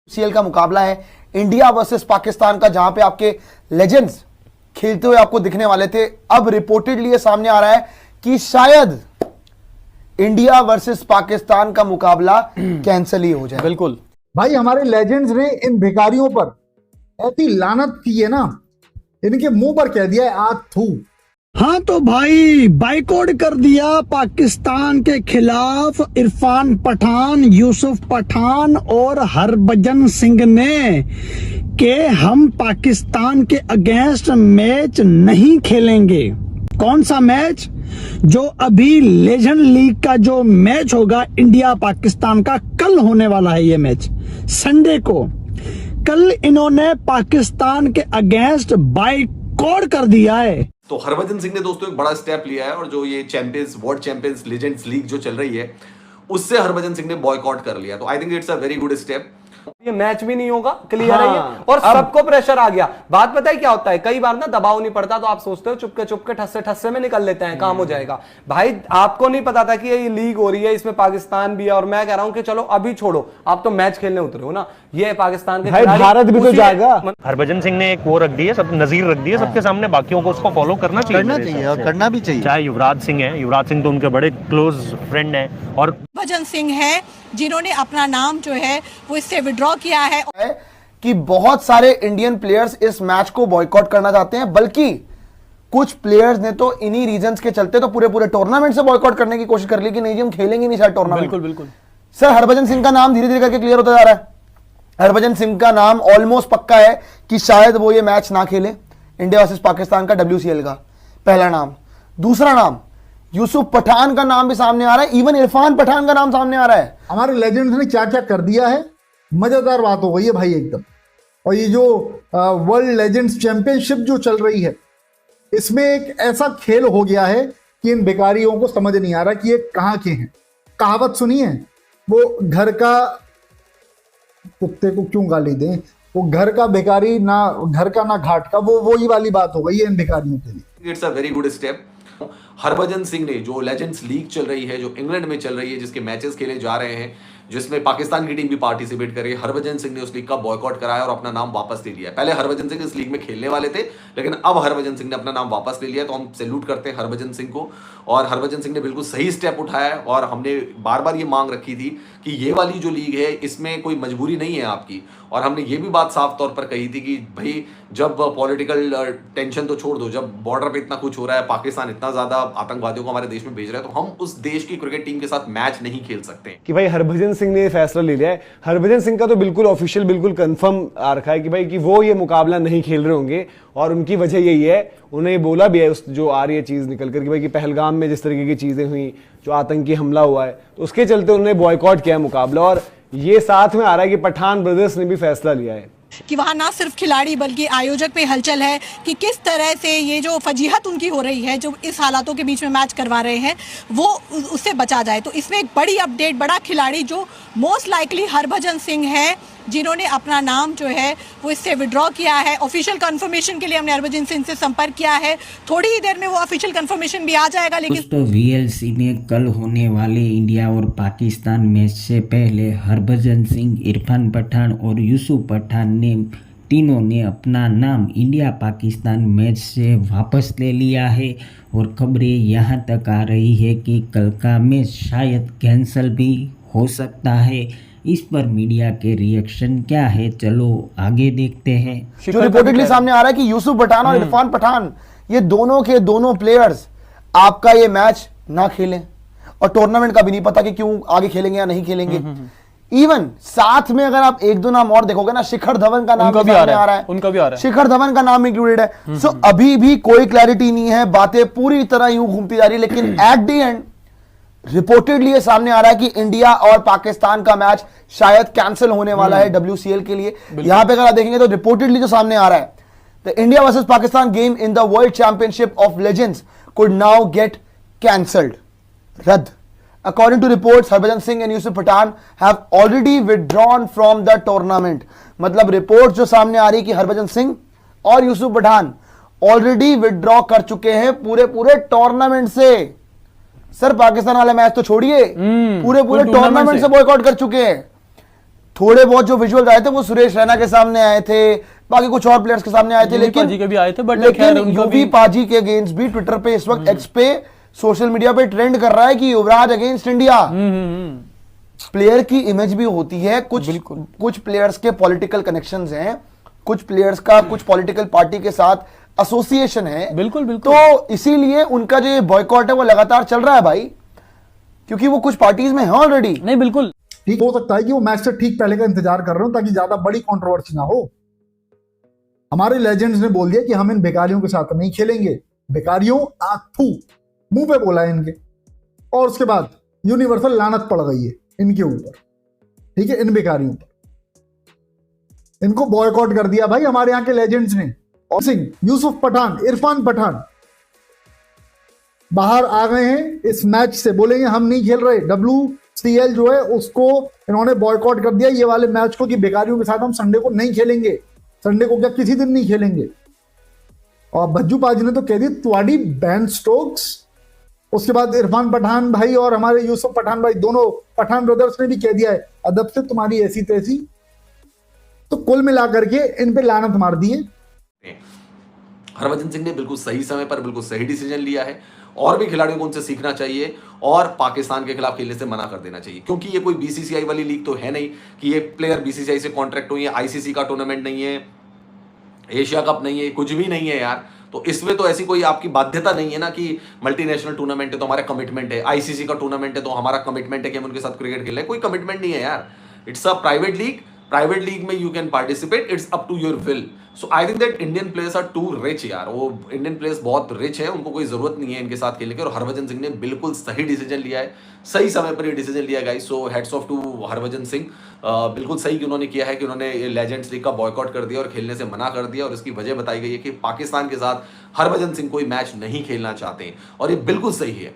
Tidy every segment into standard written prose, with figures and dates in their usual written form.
CL का मुकाबला है इंडिया वर्सेस पाकिस्तान का, जहां पे आपके लेजेंड्स खेलते हुए आपको दिखने वाले थे। अब रिपोर्टेडली ये सामने आ रहा है कि शायद इंडिया वर्सेस पाकिस्तान का मुकाबला कैंसिल ही हो जाए। बिल्कुल भाई, हमारे लेजेंड्स ने इन भिखारियों पर ऐसी लानत की है ना, इनके मुंह पर कह दिया है आज थू। हाँ तो भाई बाइकआउट कर दिया पाकिस्तान के खिलाफ इरफान पठान, यूसुफ पठान और हरभजन सिंह ने कि हम पाकिस्तान के अगेंस्ट मैच नहीं खेलेंगे। कौन सा मैच? जो अभी लेजेंड लीग का जो मैच होगा इंडिया पाकिस्तान का, कल होने वाला है ये मैच, संडे को। कल इन्होंने पाकिस्तान के अगेंस्ट बाइकआउट कर दिया है। तो हरभजन सिंह ने दोस्तों एक बड़ा स्टेप लिया है और जो ये champions, world champions legends league जो चल रही है उससे हरभजन सिंह ने बॉयकॉट कर लिया। तो I think it's a very good step. ये मैच भी नहीं होगा, क्लियर है ये। और सबको प्रेशर आ गया। बात पता है क्या होता है, कई बार ना दबाव नहीं पड़ता तो आप सोचते हो चुपके चुपके ठस्से ठस्से में निकल लेते हैं, काम हो जाएगा। भाई आपको नहीं पता था कि ये लीग हो रही है, इसमें पाकिस्तान भी है, और मैं कह रहा हूं कि चलो अभी छोड़ो, आप तो मैच खेलने उतरे हो ना। ये पाकिस्तान के भाई भारत भी तो जाएगा। हरभजन सिंह ने एक वो रख दी है, सब नजीर रख दी है सबके सामने, बाकियों को उसको फॉलो करना चाहिए और करना भी चाहिए। चाहे युवराज सिंह है, युवराज सिंह तो उनके बड़े क्लोज फ्रेंड हैं, और हरभजन सिंह है जिन्होंने अपना नाम जो है वो इससे विड्रॉ किया है कि बहुत सारे इंडियन प्लेयर्स इस मैच को बॉयकॉट करना चाहते हैं, बल्कि कुछ प्लेयर्स ने तो इन्हीं रीजंस के चलते तो पूरे टूर्नामेंट से बॉयकॉट करने की कोशिश कर ली कि नहीं जी हम खेलेंगे नहीं शायद टूर्नामेंट। बिल्कुल सर हरभजन सिंह का नाम धीरे धीरे करके क्लियर होता जा रहा है। हरभजन सिंह का नाम ऑलमोस्ट पक्का है कि शायद वो ये मैच ना खेले, इंडिया वर्सेस पाकिस्तान का WCL का, पहला नाम। दूसरा नाम यूसुफ पठान का नाम भी सामने आ रहा है, इवन इरफान पठान का नाम सामने आ रहा है। हमारे लेजेंड्स ने क्या क्या कर दिया है, मजेदार बात हो गई है भाई एकदम। और ये जो वर्ल्ड लेजेंड्स चैंपियनशिप जो चल रही है, इसमें एक ऐसा खेल हो गया है कि इन बेकारियों को समझ नहीं आ रहा कि ये कहाँ के हैं। कहावत सुनी है, वो घर का कुत्ते को क्यों गाली दें, वो घर का भिखारी ना घर का ना घाट का, वो वही वाली बात हो गई है इन भिखारियों के लिए। It's a very good step. Harbhajan Singh ने जो लेजेंड्स लीग चल रही है, जो इंग्लैंड में चल रही है, जिसके मैचेस खेले जा रहे हैं, जिसमें पाकिस्तान की टीम भी पार्टिसिपेट कर रही है, हरभजन सिंह ने उस लीग का बॉयकॉट कराया और अपना नाम वापस ले लिया। पहले हरभजन सिंह इस लीग में खेलने वाले थे, लेकिन अब हरभजन सिंह ने अपना नाम वापस ले लिया। तो हम सैल्यूट करते हैं हरभजन सिंह को, और हरभजन सिंह ने बिल्कुल सही स्टेप उठाया है। और हमने बार बार ये मांग रखी थी कि ये वाली जो लीग है इसमें कोई मजबूरी नहीं है आपकी, और हमने ये भी बात साफ तौर पर कही थी कि भाई जब पॉलिटिकल टेंशन तो छोड़ दो, जब बॉर्डर पे इतना कुछ हो रहा है, पाकिस्तान इतना ज्यादा आतंकवादियों को हमारे देश में भेज रहा है, तो हम उस देश की क्रिकेट टीम के साथ मैच नहीं खेल सकते। कि भाई हरभजन सिंह ने ये फैसला ले लिया है। हरभजन सिंह का तो बिल्कुल ऑफिशियल, बिल्कुल कंफर्म आ रखा है कि भाई कि वो ये मुकाबला नहीं खेल रहे होंगे, और उनकी वजह यही है, उन्हें ये बोला भी है उस जो आ रही है चीज निकल कर कि भाई कि पहलगाम में जिस तरीके की चीजें हुई, जो आतंकी हमला हुआ है, तो उसके चलते उन्होंने बॉयकॉट किया मुकाबला। और ये साथ में आ रहा है कि पठान ब्रदर्स ने भी फैसला लिया है कि वहाँ ना सिर्फ खिलाड़ी बल्कि आयोजक पे हलचल है कि किस तरह से ये जो फजीहत उनकी हो रही है, जो इस हालातों के बीच में मैच करवा रहे हैं, वो उससे बचा जाए। तो इसमें एक बड़ी अपडेट, बड़ा खिलाड़ी जो मोस्ट लाइकली हरभजन सिंह है, जिन्होंने अपना नाम जो है वो इससे विड्रॉ किया है। ऑफिशियल कंफर्मेशन के लिए हमने हरभजन सिंह से संपर्क किया है, थोड़ी ही देर में वो ऑफिशियल कंफर्मेशन भी आ जाएगा। लेकिन तो VLC ने कल होने वाले इंडिया और पाकिस्तान मैच से पहले हरभजन सिंह, इरफान पठान और यूसुफ पठान ने तीनों ने अपना नाम इंडिया पाकिस्तान मैच से वापस ले लिया है। और खबरें यहाँ तक आ रही है कि कल का मैच शायद कैंसिल भी हो सकता है। इस पर मीडिया के रिएक्शन क्या है, चलो आगे देखते हैं। जो रिपोर्टेडली सामने आ रहा है कि यूसुफ पठान और इरफान पठान, ये दोनों के दोनों प्लेयर्स आपका ये मैच ना खेलें, और टूर्नामेंट का भी नहीं पता कि क्यों आगे खेलेंगे या नहीं खेलेंगे। इवन साथ में अगर आप एक दो नाम और देखोगे ना, शिखर धवन का नाम भी आ रहा है, उनका भी आ रहा है, शिखर धवन का नाम इंक्लूडेड है। सो अभी भी कोई क्लैरिटी नहीं है, बातें पूरी तरह यूं घूमती जा रही है। लेकिन एट द एंड रिपोर्टेडली ये सामने आ रहा है कि इंडिया और पाकिस्तान का मैच शायद कैंसिल होने वाला है WCL के लिए। यहां पे अगर आप देखेंगे तो रिपोर्टेडली जो सामने आ रहा है, the India versus Pakistan game in the world championship of legends could now get cancelled, रद्द। According to reports, Harbhajan Singh and Yusuf Pathan have already withdrawn from the tournament. मतलब रिपोर्ट जो सामने आ रही है कि हरभजन सिंह और यूसुफ पठान ऑलरेडी विड्रॉ कर चुके हैं पूरे टूर्नामेंट से। सर पाकिस्तान वाला मैच तो छोड़िए, पूरे टूर्नामेंट से बॉयकॉट कर चुके हैं। थोड़े बहुत जो विजुअल आए थे वो सुरेश रैना के सामने आए थे, बाकी कुछ और प्लेयर्स के सामने आए थे, लेकिन पाजी के भी आए थे, बट लेकिन यूवी पाजी के अगेंस्ट भी ट्विटर पे इस वक्त एक्स पे सोशल मीडिया पे ट्रेंड कर रहा है कि युवराज अगेंस्ट इंडिया। प्लेयर की इमेज भी होती है, कुछ प्लेयर्स के पॉलिटिकल कनेक्शंस हैं, कुछ प्लेयर्स का कुछ पॉलिटिकल पार्टी के साथ एसोसिएशन है। बिल्कुल बिल्कुल। तो इसीलिए उनका जो ये बॉयकॉट है वो लगातार चल रहा है भाई, क्योंकि वो कुछ पार्टीज में है ऑलरेडी। नहीं बिल्कुल ठीक हो सकता है कि वो मैच से ठीक पहले का इंतजार कर रहे हो ताकि ज्यादा बड़ी कंट्रोवर्सी ना हो। हमारे लेजेंड्स ने बोल दिया कि हम इन बेकारियों के साथ नहीं खेलेंगे। बेकारियों आथू मुंह पे बोला है इनके, और उसके बाद यूनिवर्सल लानत पड़ गई है इनके ऊपर, ठीक है, इन बेकारियों पर। इनको बॉयकॉट कर दिया भाई हमारे यहाँ के लेजेंड्स ने। और सिंह, यूसुफ पठान, इरफान पठान बाहर आ गए हैं इस मैच से, बोलेंगे हम नहीं खेल रहे। WCL जो है उसको इन्होंने बॉयकॉट कर दिया, ये वाले मैच को, कि बेकारियों के साथ हम संडे को नहीं खेलेंगे। संडे को क्या, किसी दिन नहीं खेलेंगे। और भज्जू पाजी ने तो कह दी तुआडी बैन स्टोक्स। उसके बाद इरफान पठान भाई और हमारे यूसुफ पठान भाई, दोनों पठान ब्रदर्स ने भी कह दिया है अदब से तुम्हारी ऐसी तैसी। तो कुल मिलाकर के इन पे लानत मार दी है। हरभजन सिंह ने बिल्कुल सही समय पर बिल्कुल सही डिसीजन लिया है, और भी खिलाड़ियों को उनसे सीखना चाहिए और पाकिस्तान के खिलाफ खेलने से मना कर देना चाहिए, क्योंकि ये कोई BCCI वाली लीग तो है नहीं कि ये प्लेयर BCCI से कॉन्ट्रैक्ट हुई है। ICC का टूर्नामेंट नहीं है, एशिया कप नहीं है, कुछ भी नहीं है यार। तो इसमें तो ऐसी कोई आपकी बाध्यता नहीं है ना कि मल्टीनेशनल टूर्नामेंट है तो हमारा कमिटमेंट है, ICC का टूर्नामेंट है तो हमारा कमिटमेंट है कि हम उनके साथ क्रिकेट खेलें। कोई कमिटमेंट नहीं है यार, it's a private league. Private league में you can participate, it's up to your will. So I think that Indian players are too rich यार, वो इंडियन प्लेयर्स बहुत रिच है, उनको कोई जरूरत नहीं है इनके साथ खेलने की। और हरभजन सिंह ने बिल्कुल सही डिसीजन लिया है, सही समय पर ये डिसीजन लिया guys. So hats off to Harbhajan Singh, बिल्कुल सही कि उन्होंने किया है कि उन्होंने लेजेंड्स लीग का बॉयकॉट कर दिया और खेलने से मना कर दिया। और इसकी वजह बताई गई है कि पाकिस्तान के साथ हरभजन सिंह कोई मैच नहीं खेलना चाहते हैं, और ये बिल्कुल सही है।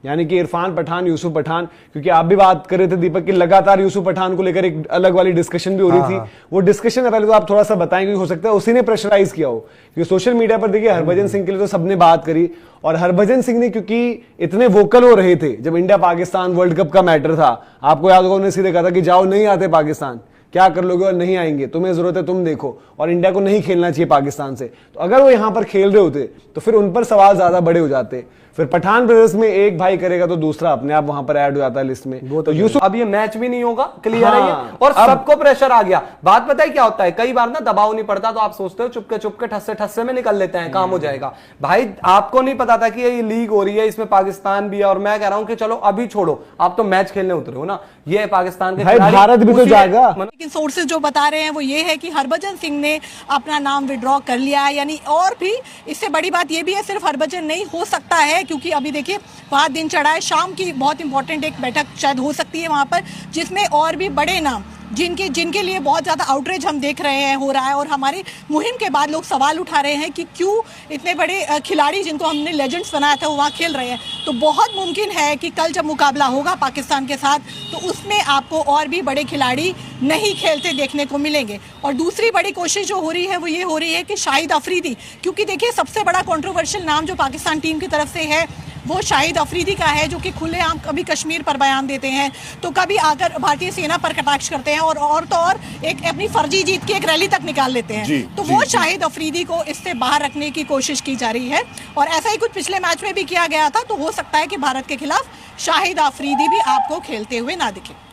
यानी कि इरफान पठान, यूसुफ पठान, क्योंकि आप भी बात कर रहे थे दीपक कि लगातार यूसुफ पठान को लेकर एक अलग वाली डिस्कशन भी हो रही थी। वो डिस्कशन पहले तो आप थोड़ा सा बताएं, क्योंकि हो सकता है उसी ने प्रेशराइज किया हो। क्योंकि सोशल मीडिया पर देखिए हरभजन सिंह के लिए तो सबने बात करी, और हरभजन सिंह ने क्योंकि इतने वोकल हो रहे थे जब इंडिया पाकिस्तान वर्ल्ड कप का मैटर था, आपको याद होगा उन्होंने सीधे कहा था कि जाओ, नहीं आते पाकिस्तान, क्या कर लोगे और नहीं आएंगे, तुम्हें जरूरत है तुम देखो, और इंडिया को नहीं खेलना चाहिए पाकिस्तान से। तो अगर वो यहां पर खेल रहे होते तो फिर उन पर सवाल ज्यादा बड़े हो जाते। फिर पठान ब्रदर्स में एक भाई करेगा तो दूसरा अपने आप वहां पर ऐड हो जाता है लिस्ट में। वो तो यूसुफ, अब ये मैच भी नहीं होगा, क्लियर है ये, और सबको प्रेशर आ गया। बात पता है क्या होता है, कई बार ना दबाव नहीं पड़ता तो आप सोचते हो चुपके चुपके ठस्से में निकल लेते हैं, काम हो जाएगा। भाई आपको नहीं पता था कि ये लीग हो रही है, इसमें पाकिस्तान भी है, और मैं कह रहा हूं कि चलो अभी छोड़ो, आप तो मैच खेलने उतरे हो ना, ये पाकिस्तान के भारत भी तो जाएगा। लेकिन सोर्सेज जो बता रहे हैं वो ये है कि हरभजन सिंह ने अपना नाम विड्रॉ कर लिया है, यानी और भी इससे बड़ी बात ये भी है, सिर्फ हरभजन नहीं हो सकता है, क्योंकि अभी देखिए 5 दिन चढ़ा है, शाम की बहुत इंपॉर्टेंट एक बैठक शायद हो सकती है वहां पर, जिसमें और भी बड़े नाम जिनके लिए बहुत ज़्यादा आउटरीच हम देख रहे हैं हो रहा है, और हमारी मुहिम के बाद लोग सवाल उठा रहे हैं कि क्यों इतने बड़े खिलाड़ी जिनको हमने लेजेंड्स बनाया था वो वहाँ खेल रहे हैं। तो बहुत मुमकिन है कि कल जब मुकाबला होगा पाकिस्तान के साथ तो उसमें आपको और भी बड़े खिलाड़ी नहीं खेलते देखने को मिलेंगे। और दूसरी बड़ी कोशिश जो हो रही है वो ये हो रही है कि शाहिद अफरीदी, क्योंकि देखिए सबसे बड़ा कंट्रोवर्शियल नाम जो पाकिस्तान टीम की तरफ से है वो शाहिद अफरीदी का है, जो कि खुलेआम कभी कश्मीर पर बयान देते हैं तो कभी आकर भारतीय सेना पर कटाक्ष करते हैं, और तो और एक अपनी फर्जी जीत की एक रैली तक निकाल लेते हैं। तो वो शाहिद अफरीदी को इससे बाहर रखने की कोशिश की जा रही है, और ऐसा ही कुछ पिछले मैच में भी किया गया था। तो हो सकता है कि भारत के खिलाफ शाहिद अफरीदी भी आपको खेलते हुए ना दिखे।